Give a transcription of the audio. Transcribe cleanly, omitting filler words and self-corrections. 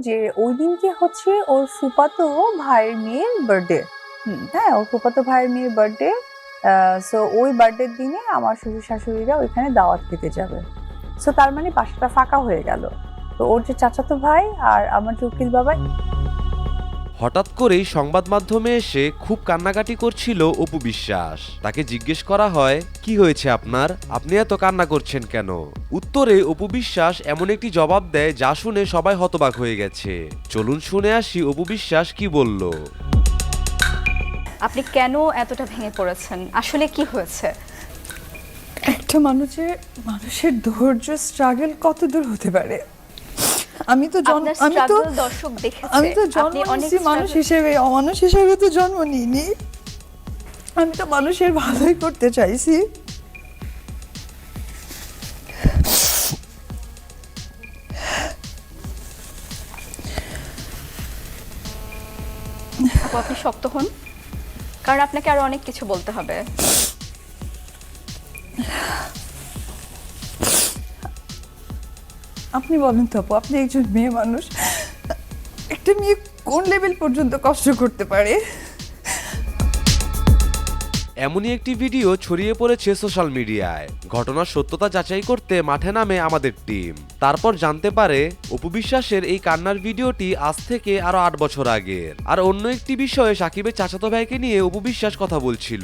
যে ওই দিনকে হচ্ছে ওর ফুফাতো ভাইয়ের মেয়ের বার্থডে। হ্যাঁ, ওর ফুফাতো ভাইয়ের মেয়ের বার্থডে। সো ওই বার্থডের দিনে আমার শ্বশুর-শাশুড়িরা ওইখানে দাওয়াত খেতে যাবে। সো তার মানে বাসাটা ফাঁকা হয়ে গেল। তো ওর যে চাচাতো ভাই আর আমার যে উকিল বাবা। হঠাৎ করেই সংবাদ মাধ্যমে এসে খুব কান্নাকাটি করছিল অপু বিশ্বাস। তাকে জিজ্ঞেস করা হয়, কি হয়েছে আপনার, আপনি এত কান্না করছেন কেন? উত্তরে অপু বিশ্বাস এমন একটি জবাব দেয় যা শুনে সবাই হতবাক হয়ে গেছে। চলুন শুনে আসি অপু বিশ্বাস কি বলল। আপনি কেন এতটা ভেঙে পড়েছেন? আসলে কি হয়েছে? একটা মানুষের ধৈর্য স্ট্রাগল কত দূর হতে পারে। আমি তো দর্শক দেখেছে। আমি তো জন্ম নিয়েছি মানুষ হিসেবে, অমানুষ হিসেবে তো জন্ম নিইনি। আমি তো মানুষের ভালোই করতে চাইছি। আপনি শক্ত হন, কারণ আপনাকে আরো অনেক কিছু বলতে হবে। আপনি বলেন তো আপু, আপনি একজন মেয়ে মানুষ, একটা মেয়ে কোন লেভেল পর্যন্ত কষ্ট করতে পারে? এমনই একটি ভিডিও ছড়িয়ে পড়েছে সোশ্যাল মিডিয়ায়। ঘটনার সত্যতা যাচাই করতে মাঠে নামে আমাদের টিম। তারপর জানতে পারে অপু বিশ্বাসের এই কান্নার ভিডিওটি আজ থেকে আরো 8 বছর আগের। আর অন্য একটি বিষয়ে সাকিবের চাচাতো ভাইকে নিয়ে অপু বিশ্বাস কথা বলছিল।